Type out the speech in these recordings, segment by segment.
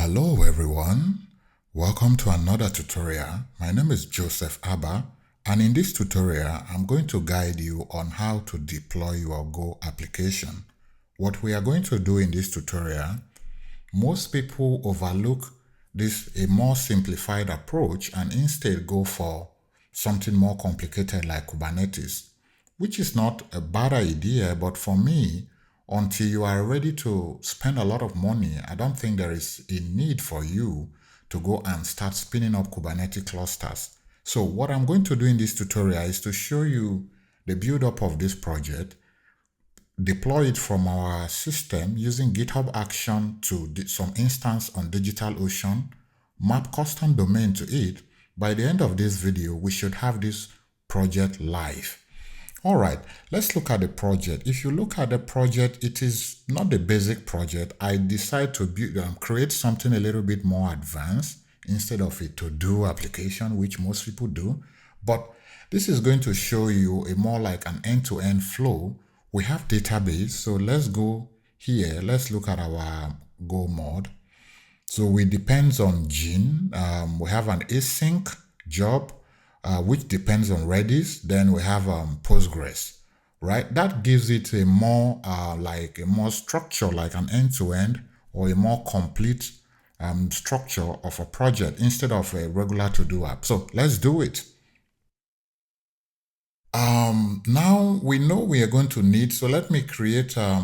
Hello everyone, welcome to another tutorial. My name is Joseph Abba, and in this tutorial I'm going to guide you on how to deploy your Go application. What we are going to do in this tutorial, most people overlook a more simplified approach and instead go for something more complicated like Kubernetes, which is not a bad idea, but for me, until you are ready to spend a lot of money, I don't think there is a need for you to go and start spinning up Kubernetes clusters. So what I'm going to do in this tutorial is to show you the build up of this project, deploy it from our system using GitHub action to some instance on DigitalOcean, map custom domain to it. By the end of this video, we should have this project live. All right, let's look at the project. If you look at the project, it is not the basic project. I decide to create something a little bit more advanced instead of a to-do application, which most people do. But this is going to show you a more like an end-to-end flow. We have database, so let's go here. Let's look at our Go mod. So it depends on Gene. We have an async job, which depends on Redis. Then we have Postgres, right? That gives it a more like a more structure, like an end-to-end or a more complete structure of a project instead of a regular to-do app. So let's do it. Now we know we are going to need, so let me create, I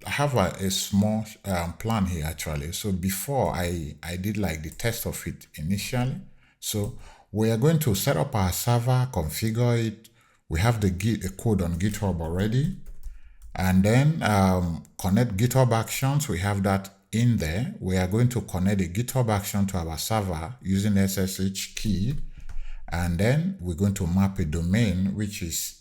have a small plan here actually. So before I did like the test of it initially. So we are going to set up our server, configure it. We have the code on GitHub already. And then connect GitHub Actions. We have that in there. We are going to connect the GitHub action to our server using SSH key. And then we're going to map a domain, which is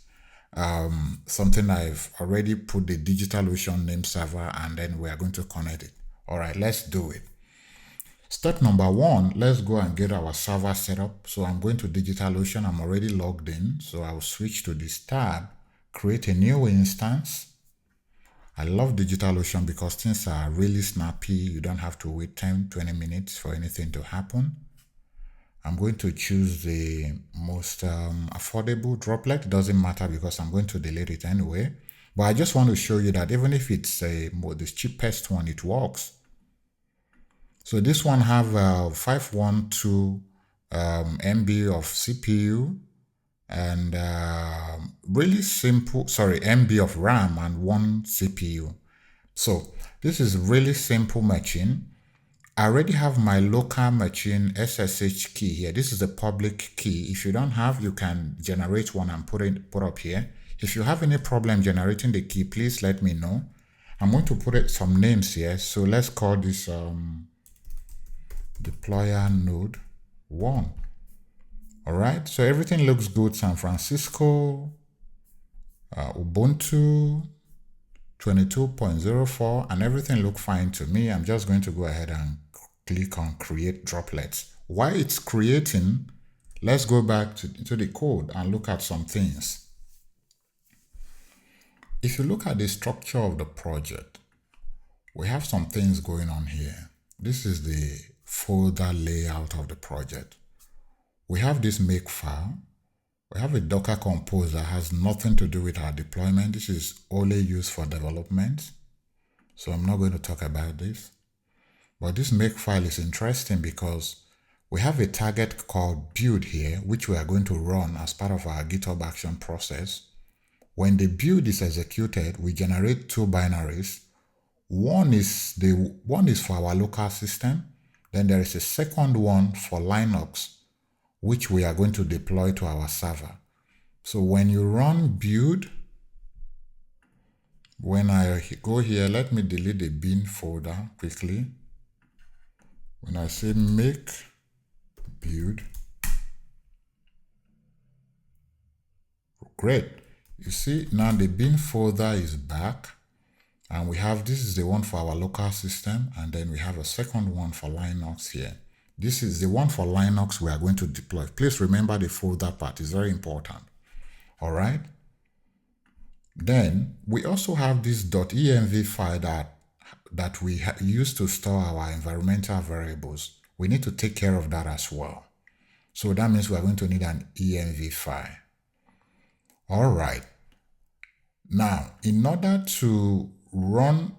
something I've already put the DigitalOcean name server, and then we are going to connect it. All right, let's do it. Step number one, let's go and get our server set up. So I'm going to DigitalOcean. I'm already logged in. So I'll switch to this tab, create a new instance. I love DigitalOcean because things are really snappy. You don't have to wait 10-20 minutes for anything to happen. I'm going to choose the most affordable droplet. It doesn't matter because I'm going to delete it anyway. But I just want to show you that even if it's the cheapest one, it works. So this one have 512 MB of CPU and really simple, MB of RAM and 1 CPU. So this is really simple machine. I already have my local machine SSH key here. This is a public key. If you don't have, you can generate one and put up here. If you have any problem generating the key, please let me know. I'm going to put some names here. So let's call this deployer node 1. All right, so everything looks good. San Francisco, Ubuntu 22.04, and everything look fine to me. I'm just going to go ahead and click on create droplets. While it's creating, let's go back to the code and look at some things. If you look at the structure of the project, we have some things going on here. This is the folder layout of the project. We have this make file. We have a Docker Compose that has nothing to do with our deployment. This is only used for development. So I'm not going to talk about this. But this make file is interesting because we have a target called build here, which we are going to run as part of our GitHub action process. When the build is executed, we generate two binaries. One is for our local system. Then there is a second one for Linux, which we are going to deploy to our server. So when you run build, when I go here, let me delete the bin folder quickly. When I say make build, great. You see now the bin folder is back, and we have, this is the one for our local system, and then we have a second one for Linux here. This is the one for Linux we are going to deploy. Please remember the folder part is very important. All right. Then we also have this .env file that that we use to store our environmental variables, we need to take care of that as well. So that means we're going to need an EMV file. All right. Now, in order to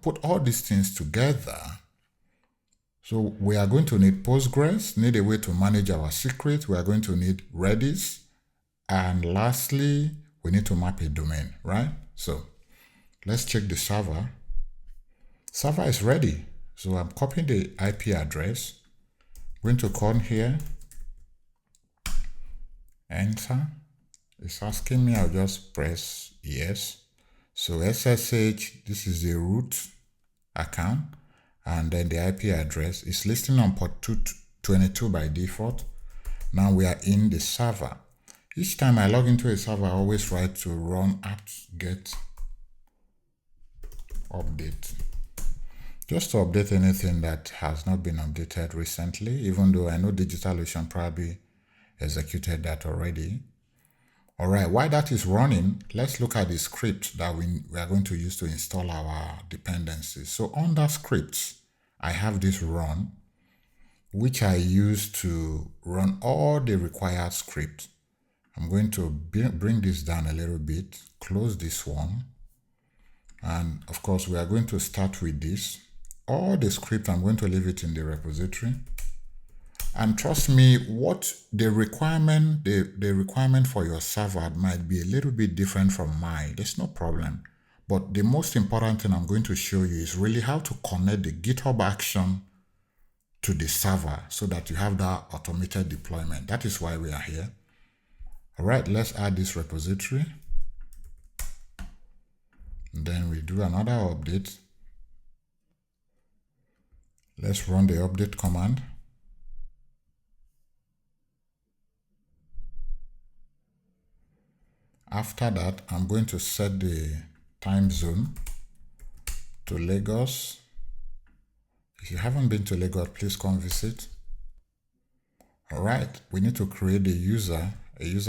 put all these things together, so we are going to need Postgres, need a way to manage our secret. We are going to need Redis. And lastly, we need to map a domain, right? So let's check the server. Server is ready. So I'm copying the IP address. Going to come here, enter. It's asking me, I'll just press yes. So SSH, this is the root account, and then the IP address is listing on port 222 by default. Now we are in the server. Each time I log into a server, I always write to run apt-get update, just to update anything that has not been updated recently, even though I know DigitalOcean probably executed that already. All right, while that is running, let's look at the script that we are going to use to install our dependencies. So under scripts, I have this run, which I use to run all the required scripts. I'm going to bring this down a little bit, close this one. And of course, we are going to start with this. All the script, I'm going to leave it in the repository. And trust me, what the requirement for your server might be a little bit different from mine. There's no problem. But the most important thing I'm going to show you is really how to connect the GitHub action to the server so that you have that automated deployment. That is why we are here. All right, let's add this repository. And then we do another update. Let's run the update command. After that, I'm going to set the time zone to Lagos. If you haven't been to Lagos, please come visit. All right, we need to create a user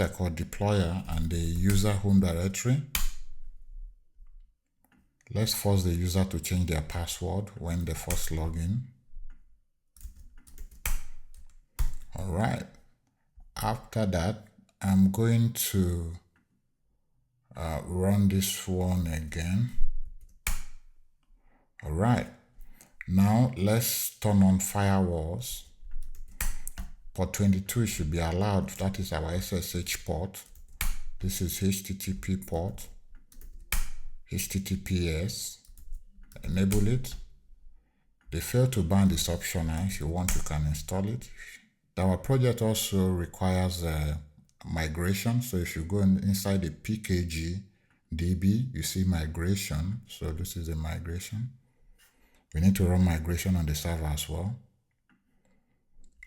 called deployer and the user home directory. Let's force the user to change their password when they first log in. All right, after that, I'm going to run this one again. All right, now let's turn on firewalls. Port 22 should be allowed. That is our SSH port. This is HTTP port. HTTPS. Enable it. They fail to ban this optional. If you want, you can install it. Our project also requires migration. So if you go inside the PKG DB, you see migration. So this is a migration. We need to run migration on the server as well.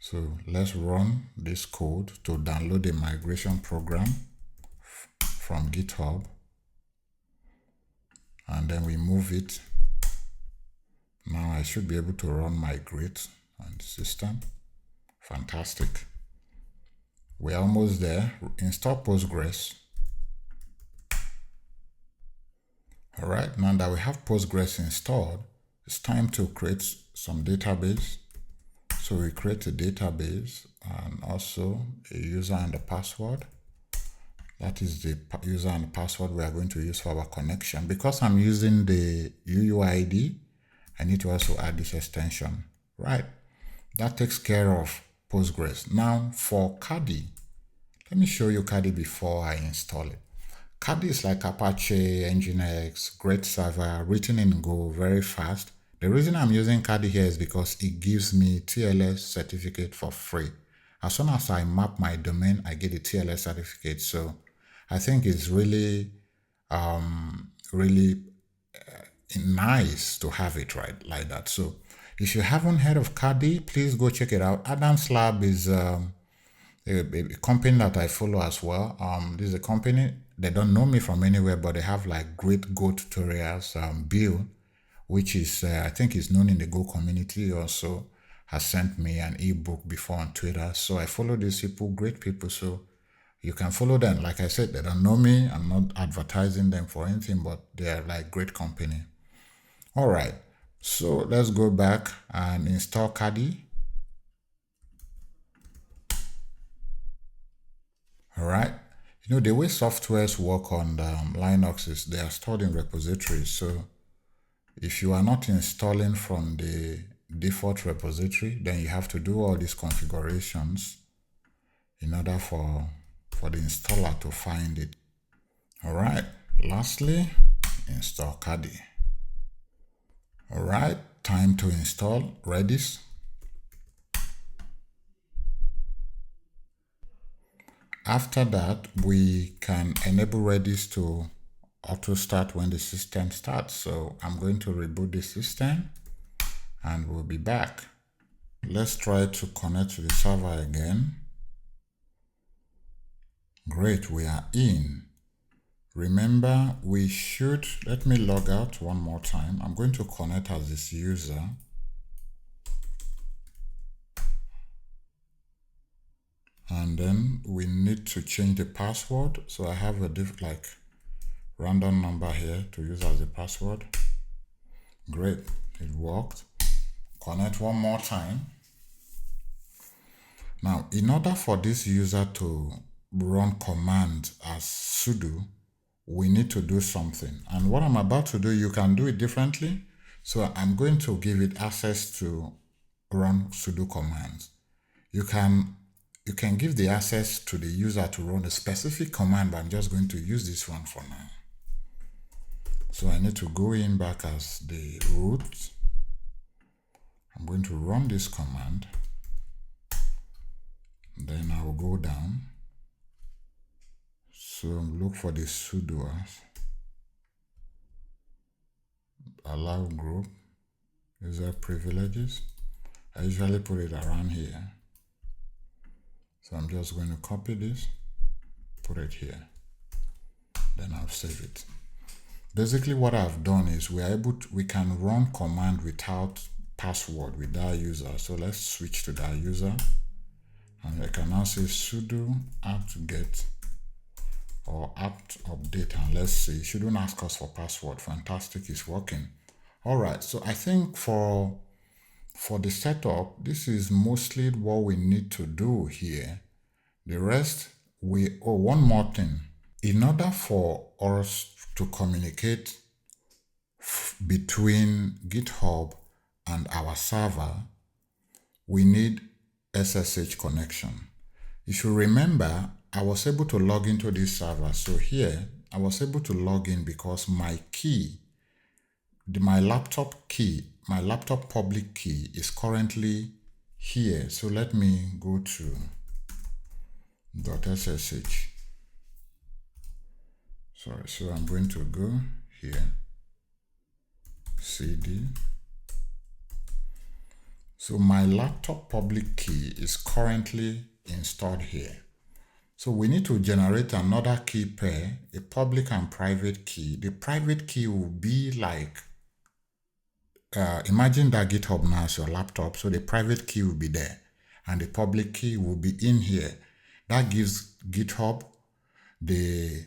So let's run this code to download the migration program from GitHub. And then we move it. Now I should be able to run migrate on the system. Fantastic. We're almost there. Install Postgres. All right, now that we have Postgres installed, it's time to create some database. So we create a database and also a user and a password. That is the user and password we are going to use for our connection. Because I'm using the UUID, I need to also add this extension, right? That takes care of Postgres. Now for Caddy, let me show you Caddy before I install it. Caddy is like Apache, Nginx, great server, written in Go, very fast. The reason I'm using Caddy here is because it gives me TLS certificate for free. As soon as I map my domain, I get a TLS certificate. So I think it's really, nice to have it right like that. So if you haven't heard of Cardi, please go check it out. Adam's Lab is a company that I follow as well. This is a company, they don't know me from anywhere, but they have like great Go tutorials. Bill, which is, I think is known in the Go community, also has sent me an ebook before on Twitter. So I follow these people, great people. So you can follow them. Like I said, they don't know me. I'm not advertising them for anything, but they're like great company. All right. So let's go back and install Caddy. All right. You know, the way softwares work on Linux is they are stored in repositories. So if you are not installing from the default repository, then you have to do all these configurations in order for the installer to find it. All right. Lastly, install Caddy. All right. Time to install Redis. After that, we can enable Redis to auto start when the system starts. So I'm going to reboot the system and we'll be back. Let's try to connect to the server again. Great, we are in. Remember, we should, let me log out one more time. I'm going to connect as this user. And then we need to change the password. So I have a random number here to use as a password. Great, it worked. Connect one more time. Now, in order for this user to run commands as sudo, we need to do something. And what I'm about to do, you can do it differently. So I'm going to give it access to run sudo commands. You can give the access to the user to run a specific command, but I'm just going to use this one for now. So I need to go in back as the root. I'm going to run this command. Then I will go down. So look for the sudo as allow group user privileges. I usually put it around here. So I'm just going to copy this, put it here. Then I'll save it. Basically what I've done is we can run command without password with that user. So let's switch to that user. And I can now say sudo apt-get or apt-update, and let's see. It shouldn't ask us for password. Fantastic, it's working. All right, so I think for the setup, this is mostly what we need to do here. The rest, one more thing. In order for us to communicate between GitHub and our server, we need SSH connection. If you remember, I was able to log into this server. So here, I was able to log in because my key, my laptop public key is currently here. So let me go to .ssh. Sorry, so I'm going to go here, cd. So my laptop public key is currently installed here. So we need to generate another key pair, a public and private key. The private key will be like, imagine that GitHub now is your laptop. So the private key will be there and the public key will be in here. That gives GitHub the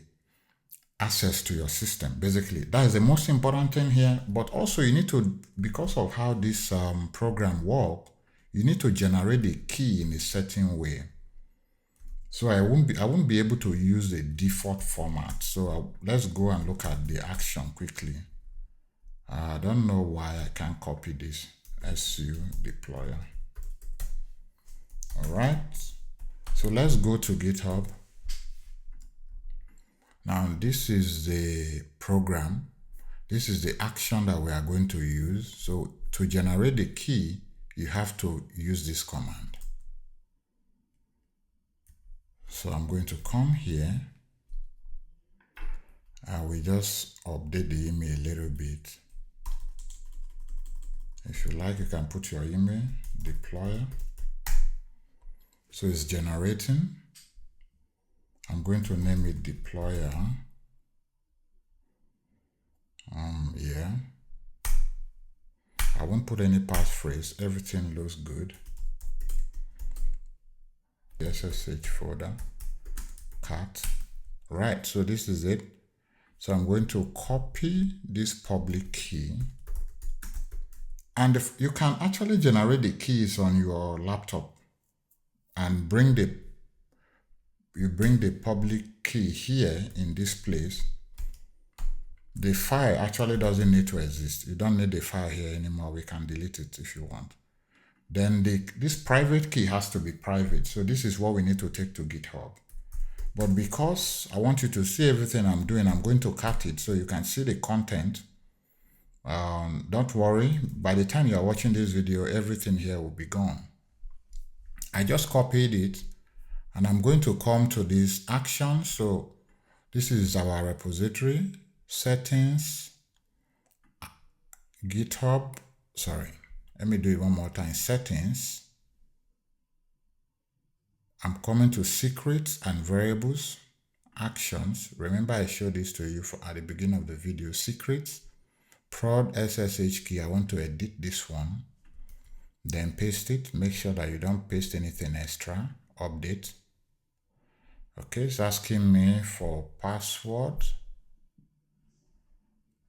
access to your system. Basically, that is the most important thing here. But also you need to, because of how this program works, you need to generate the key in a certain way. So I won't be able to use the default format. So let's go and look at the action quickly. I don't know why I can't copy this su deployer. All right. So let's go to GitHub. Now this is the program. This is the action that we are going to use. So to generate the key, you have to use this command. So I'm going to come here. I will just update the email a little bit. If you like, you can put your email, deployer. So it's generating. I'm going to name it deployer. Yeah. I won't put any passphrase. Everything looks good. The SSH folder, cat. Right, so this is it. So I'm going to copy this public key And if you can actually generate the keys on your laptop and you bring the public key here in this place, the file actually doesn't need to exist. You don't need the file here anymore. We can delete it if you want. Then this private key has to be private. So this is what we need to take to GitHub. But because I want you to see everything I'm doing, I'm going to cut it so you can see the content. Don't worry, by the time you are watching this video, everything here will be gone. I just copied it and I'm going to come to this action. So this is our repository, settings, GitHub, sorry, let me do it one more time, settings. I'm coming to secrets and variables, actions. Remember I showed this to you at the beginning of the video, secrets, prod SSH key. I want to edit this one, then paste it. Make sure that you don't paste anything extra, update. Okay, it's asking me for password.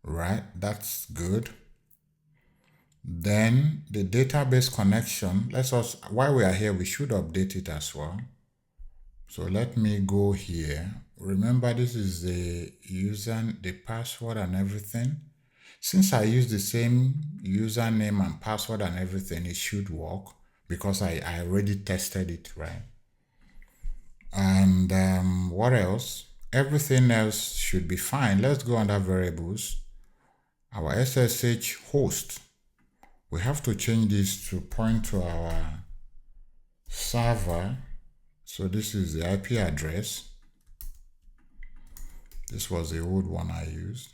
Right, that's good. Then the database connection, while we are here, we should update it as well. So let me go here. Remember, this is the user, the password and everything. Since I use the same username and password and everything, it should work because I already tested it, right? And what else? Everything else should be fine. Let's go under variables. Our SSH host, we have to change this to point to our server. So this is the IP address. This was the old one I used.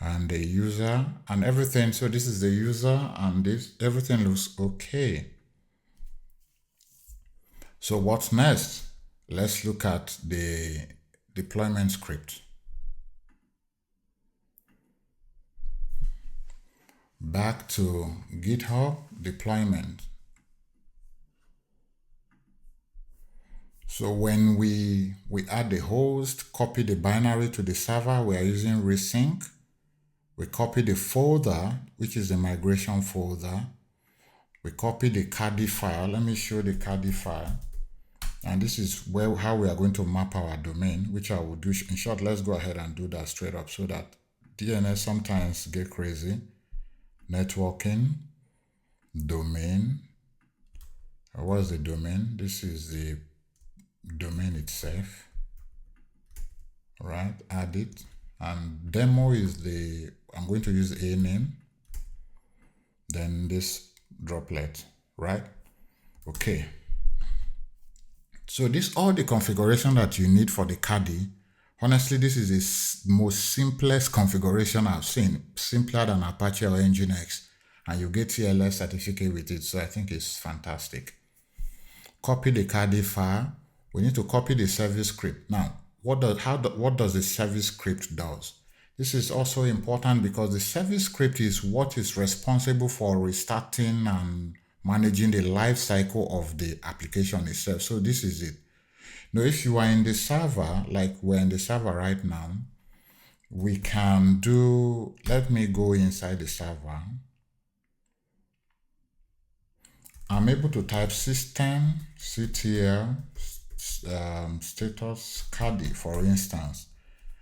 And the user and everything. So this is the user and everything looks okay. So what's next? Let's look at the deployment script. Back to GitHub deployment. So when we add the host, copy the binary to the server, we are using resync. We copy the folder, which is the migration folder. We copy the Caddy file. Let me show the Caddy file. And this is how we are going to map our domain, which I will do. In short, let's go ahead and do that straight up so that DNS sometimes get crazy. Networking, domain. What is the domain? This is the domain itself. Right, add it. And demo is I'm going to use a name. Then this droplet, right? Okay. So this all the configuration that you need for the Caddy. Honestly, this is the most simplest configuration I've seen, simpler than Apache or Nginx, and you get TLS certificate with it. So I think it's fantastic. Copy the Caddy file. We need to copy the service script. Now, what does the service script does? This is also important because the service script is what is responsible for restarting and managing the life cycle of the application itself. So this is it. Now, if you are in the server, like we're in the server right now, we can do, let me go inside the server. I'm able to type systemctl status Caddy, for instance.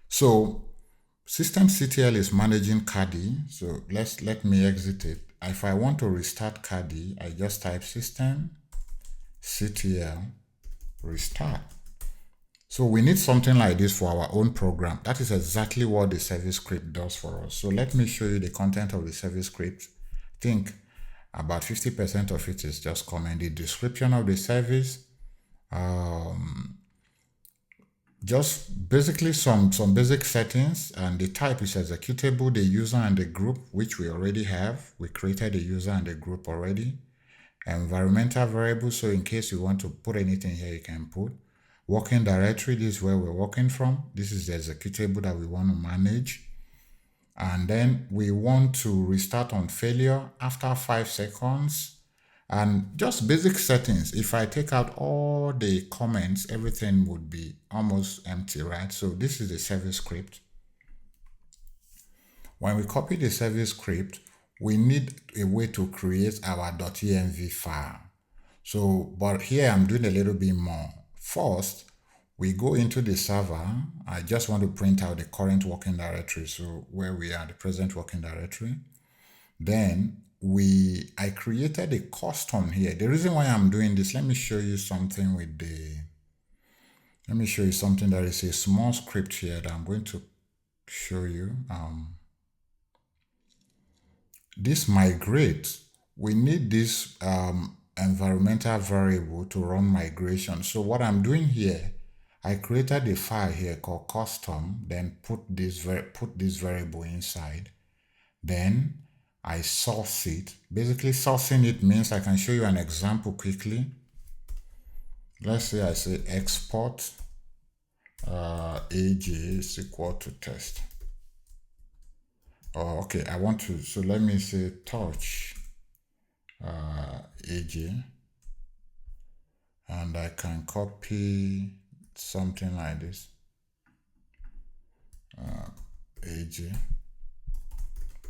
So systemctl is managing Caddy. So let me exit it. If I want to restart Caddy, I just type systemctl restart. So we need something like this for our own program. That is exactly what the service script does for us. So let me show you the content of the service script. I think about 50% of it is just comment. The description of the service, just basically some basic settings, and the type is executable, the user and the group, which we already have. We created the user and the group already. Environmental variables, so in case you want to put anything here, you can put. Working directory, this is where we're working from. This is the executable that we want to manage. And then we want to restart on failure after 5 seconds. And just basic settings. If I take out all the comments, everything would be almost empty, right? So this is the service script. When we copy the service script, we need a way to create our .env file. So, but here I'm doing a little bit more. First, we go into the server. I just want to print out the current working directory. So where we are, the present working directory. Then I created a custom here. The reason why I'm doing this, let me show you something that is a small script here that I'm going to show you. This migrate, we need this environmental variable to run migration. So what I'm doing here, I created a file here called custom, then put this variable inside. Then I source it. Basically, sourcing it means I can show you an example quickly. Let's say I say export AJ is equal to test. Oh, okay, so let me say touch AJ, and I can copy something like this. AJ,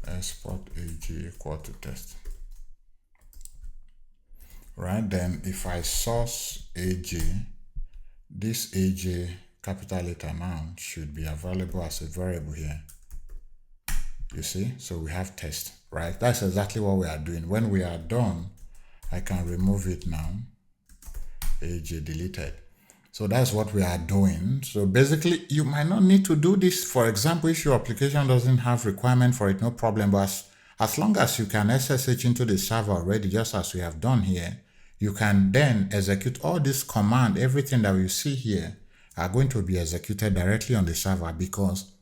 export AJ equal to test. Right, then if I source AJ, this AJ capital letter now should be available as a variable here. You see, so we have test, right? That's exactly what we are doing. When we are done, I can remove it now. AJ deleted. So that's what we are doing. So basically, you might not need to do this. For example, if your application doesn't have requirement for it, no problem. But as long as you can SSH into the server already, just as we have done here, you can then execute all this command. Everything that you see here are going to be executed directly on the server, because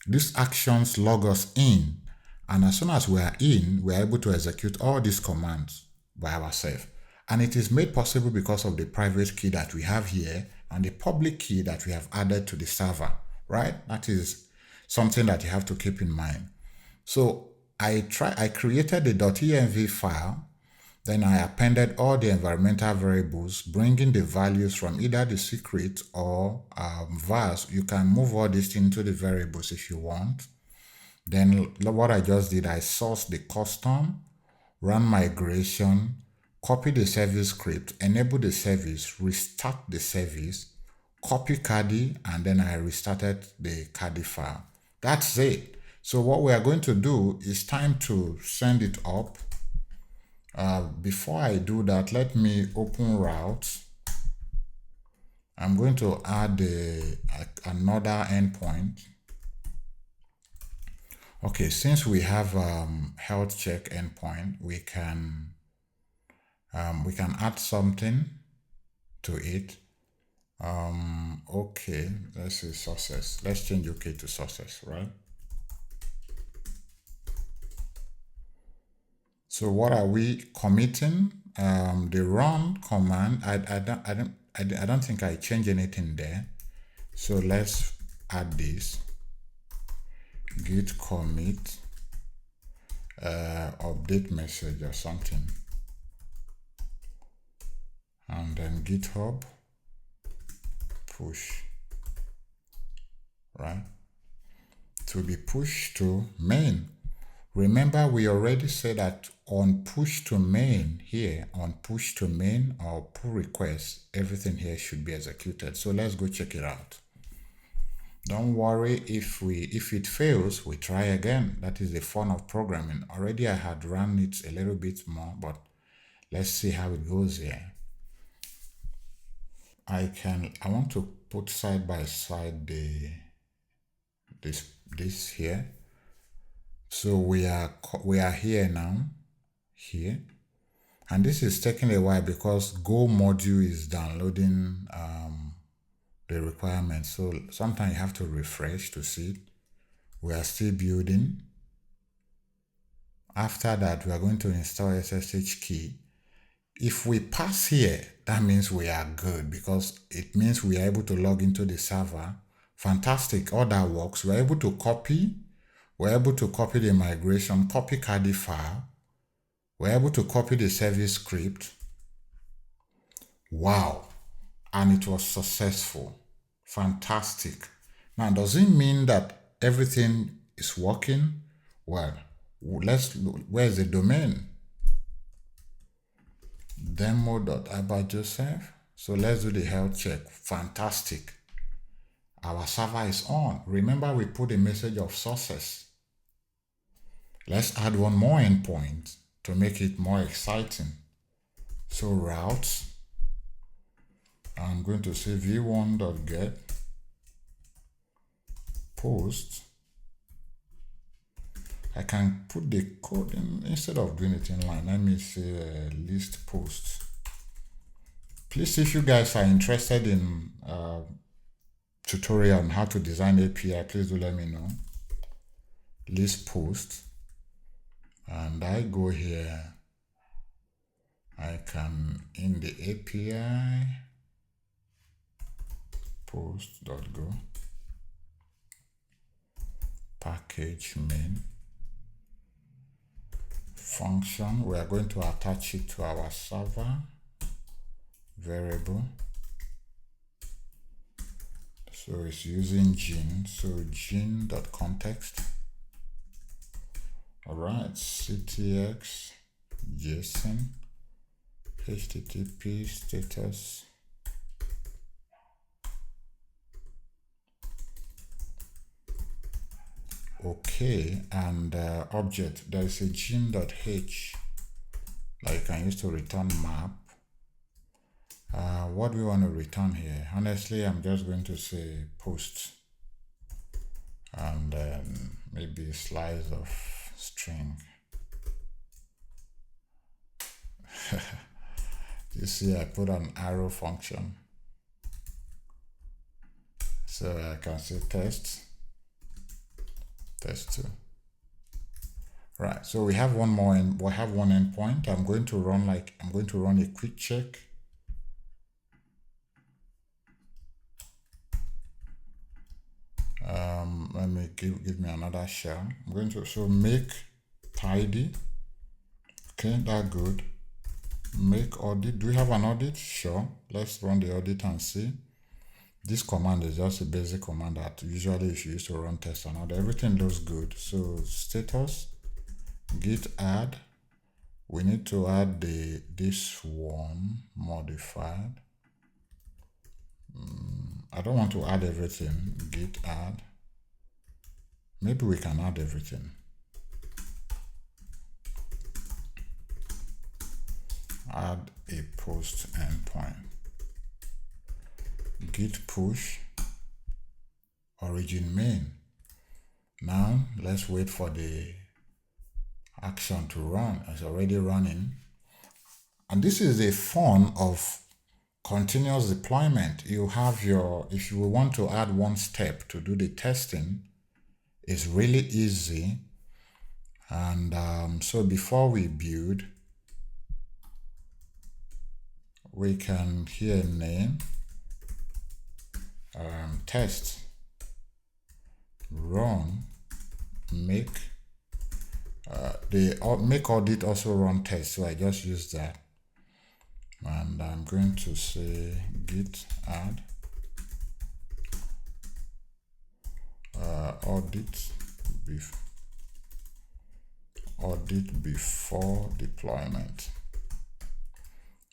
these actions log us in. And as soon as we are in, we are able to execute all these commands by ourselves. And it is made possible because of the private key that we have here and the public key that we have added to the server, right? That is something that you have to keep in mind. So I created the .env file, then I appended all the environmental variables, bringing the values from either the secret or vars. You can move all these into the variables if you want. Then what I just did, I sourced the custom, run migration, copy the service script, enable the service, restart the service, copy Caddy, and then I restarted the Caddy file. That's it. So what we are going to do is time to send it up. Before I do that, let me open routes. I'm going to add another endpoint. Okay, since we have health check endpoint, we can add something to it. Okay, let's say success. Let's change OK to success, right? So what are we committing? The run command. I don't think I changed anything there. So let's add this. Git commit update message or something, and then GitHub push, right, to be pushed to main. Remember, we already said that on push to main here, on push to main or pull request, everything here should be executed. So let's go check it out. Don't worry if it fails, we try again. That is the fun of programming. Already I had run it a little bit more, but let's see how it goes here. I want to put side by side this here. So we are here now, here. And this is taking a while because Go module is downloading the requirements. So sometimes you have to refresh to see it. We are still building. After that, we are going to install SSH key. If we pass here, that means we are good, because it means we are able to log into the server. Fantastic, all that works. We're able to copy. We're able to copy the migration, copy Caddy file. We're able to copy the service script. Wow. And it was successful. Fantastic. Now, does it mean that everything is working? Well, where's the domain? Demo.abajoseph. So let's do the health check. Fantastic. Our server is on. Remember, we put a message of success. Let's add one more endpoint to make it more exciting. So routes, I'm going to say v1.get post. I can put the code in, instead of doing it in line, let me say list post. Please, if you guys are interested in tutorial on how to design API, please do let me know. List post, and I go here, I can in the API post.go package main function. We are going to attach it to our server variable. So it's using gene, so gene.context. All right, ctx json http status okay, and object, there is a gene.h that you can use to return map. What do we want to return here? Honestly, I'm just going to say post, and then maybe a slice of string. You see, I put an arrow function, so I can say test 2. Right, so we have one more, and we have one endpoint. I'm going to run a quick check. Let me give me another shell. I'm going to make tidy. Okay, that's good. Make audit. Do we have an audit? Sure. Let's run the audit and see. This command is just a basic command that usually if you use to run tests and audit, everything looks good. So status git add. We need to add this one modified. I don't want to add everything. Git add. Maybe we can add everything. Add a post endpoint. Git push origin main. Now let's wait for the action to run. It's already running. And this is a fun of continuous deployment. You have if you want to add one step to do the testing, it's really easy. And so before we build, we can here name test run make the make audit also run test. So I just use that, and I'm going to say git add audit before deployment.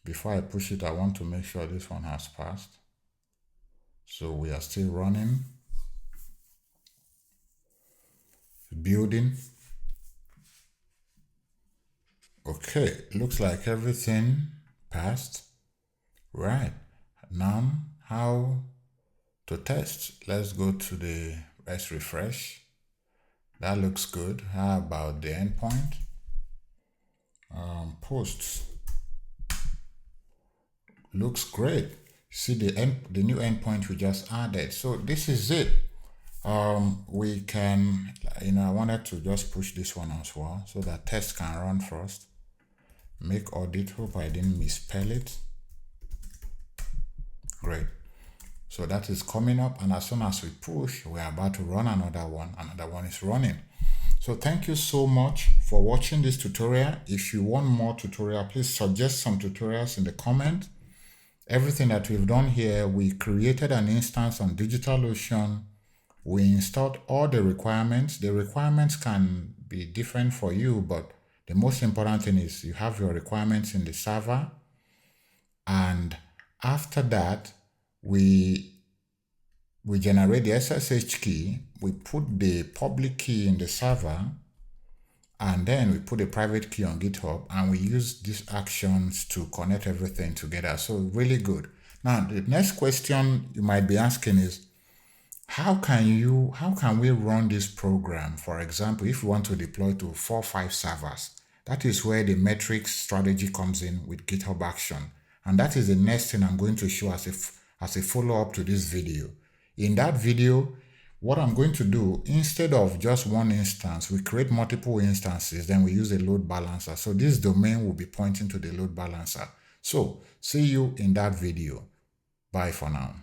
Before I push it, I want to make sure this one has passed. So we are still running, building. Okay, looks like everything passed. Right, now how to test? Let's go to let's refresh. That looks good. How about the endpoint? Posts. Looks great. See the new endpoint we just added. So this is it. We can, I wanted to just push this one as well so that test can run first. Make audit. Hope I didn't misspell it. Great. So that is coming up, and as soon as we push, we're about to run another one. Another one is running. So thank you so much for watching this tutorial. If you want more tutorial, please suggest some tutorials in the comment. Everything that we've done here, we created an instance on DigitalOcean. We installed all the requirements. The requirements can be different for you, but the most important thing is you have your requirements in the server, and after that, we generate the SSH key, we put the public key in the server, and then we put a private key on GitHub, and we use these actions to connect everything together. So really good. Now, the next question you might be asking is, how can we run this program? For example, if we want to deploy to 4 or 5 servers, that is where the metrics strategy comes in with GitHub Action. And that is the next thing I'm going to show as a follow-up to this video. In that video, what I'm going to do, instead of just one instance, we create multiple instances, then we use a load balancer. So this domain will be pointing to the load balancer. So see you in that video. Bye for now.